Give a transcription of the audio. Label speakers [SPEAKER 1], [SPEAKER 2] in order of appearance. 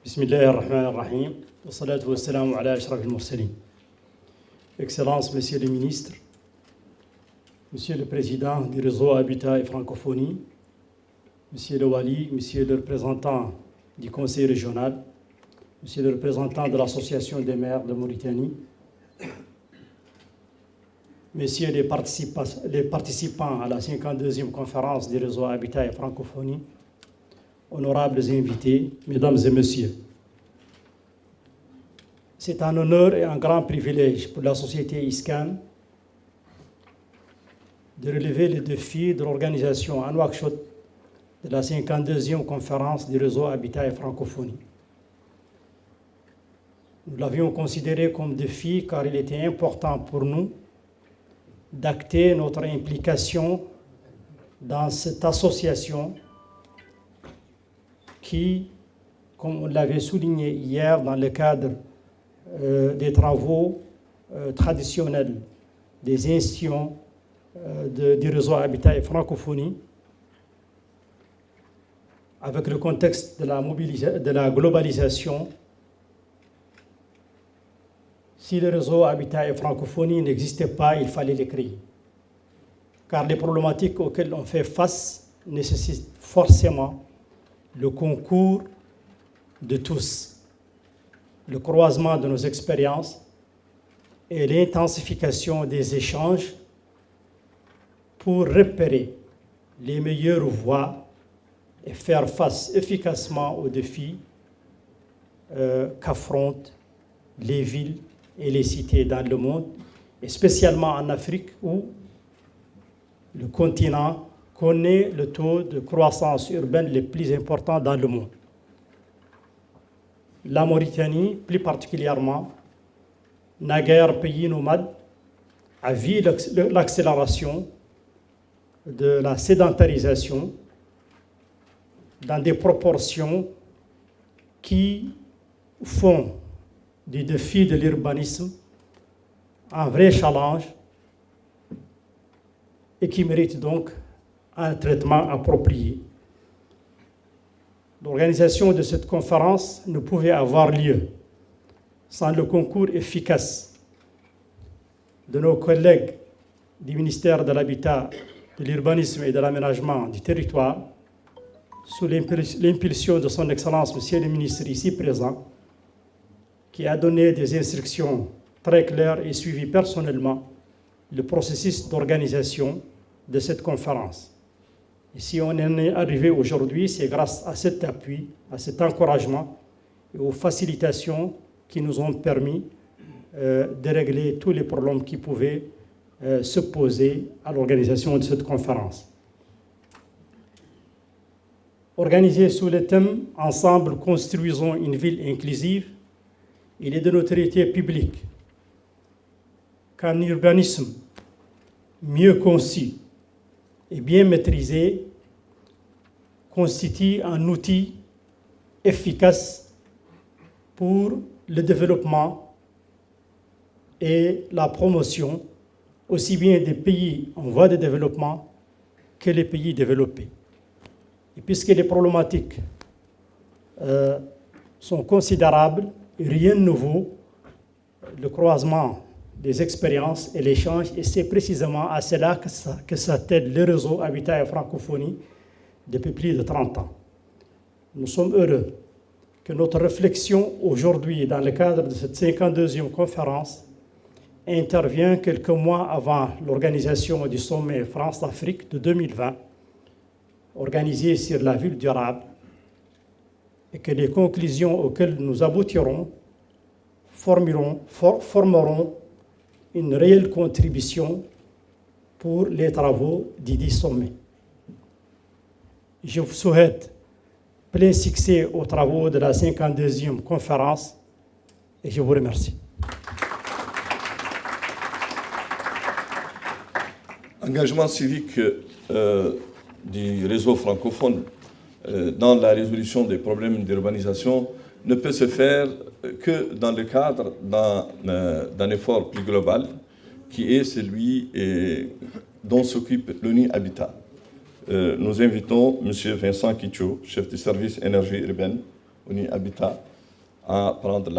[SPEAKER 1] بسم الله الرحمن الرحيم والصلاة والسلام على أشرف المرسلين. Excellences, Messieurs les ministres, Monsieur le Président du réseau Habitat et Francophonie, Monsieur le Wali, Monsieur le représentant du Conseil régional, Monsieur le représentant de l'Association des maires de Mauritanie, Messieurs les participants à la 52e conférence du réseau Habitat et Francophonie, honorables invités, Mesdames et Messieurs. C'est un honneur et un grand privilège pour la société ISCAN de relever le défi de l'organisation à Nouakchott de la 52e conférence du réseau Habitat et Francophonie. Nous l'avions considéré comme défi car il était important pour nous d'acter notre implication dans cette association qui, comme on l'avait souligné hier dans le cadre des travaux traditionnels des institutions du réseau Habitat et Francophonie, avec le contexte de la globalisation, si le réseau Habitat et Francophonie n'existait pas, il fallait les créer. Car les problématiques auxquelles on fait face nécessitent forcément le concours de tous, le croisement de nos expériences et l'intensification des échanges pour repérer les meilleures voies et faire face efficacement aux défis qu'affrontent les villes et les cités dans le monde, et spécialement en Afrique où le continent connaît le taux de croissance urbaine le plus important dans le monde. La Mauritanie, plus particulièrement, naguère pays nomade, a vu l'accélération de la sédentarisation dans des proportions qui font du défi de l'urbanisme un vrai challenge et qui mérite donc un traitement approprié. L'organisation de cette conférence ne pouvait avoir lieu sans le concours efficace de nos collègues du ministère de l'Habitat, de l'Urbanisme et de l'Aménagement du territoire, sous l'impulsion de son Excellence, Monsieur le ministre ici présent, qui a donné des instructions très claires et suivi personnellement le processus d'organisation de cette conférence. Et si on en est arrivé aujourd'hui, c'est grâce à cet appui, à cet encouragement et aux facilitations qui nous ont permis de régler tous les problèmes qui pouvaient se poser à l'organisation de cette conférence. Organisée sous le thème « Ensemble, construisons une ville inclusive », il est de notoriété publique qu'un urbanisme mieux conçu et bien maîtrisé constitue un outil efficace pour le développement et la promotion aussi bien des pays en voie de développement que les pays développés. Et puisque les problématiques sont considérables, rien de nouveau, le croisement des expériences et l'échange, et c'est précisément à cela que s'attelle le réseau Habitat et Francophonie depuis plus de 30 ans. Nous sommes heureux que notre réflexion aujourd'hui, dans le cadre de cette 52e conférence, intervient quelques mois avant l'organisation du sommet France-Afrique de 2020, organisé sur la ville durable, et que les conclusions auxquelles nous aboutirons formeront une réelle contribution pour les travaux du dit sommet. Je vous souhaite plein succès aux travaux de la 52e conférence et je vous remercie.
[SPEAKER 2] Engagement civique du réseau francophone dans la résolution des problèmes d'urbanisation ne peut se faire que dans le cadre d'un effort plus global qui est celui dont s'occupe l'ONU Habitat. Nous invitons M. Vincent Kitcho, chef du service énergie urbaine, ONU Habitat, à prendre la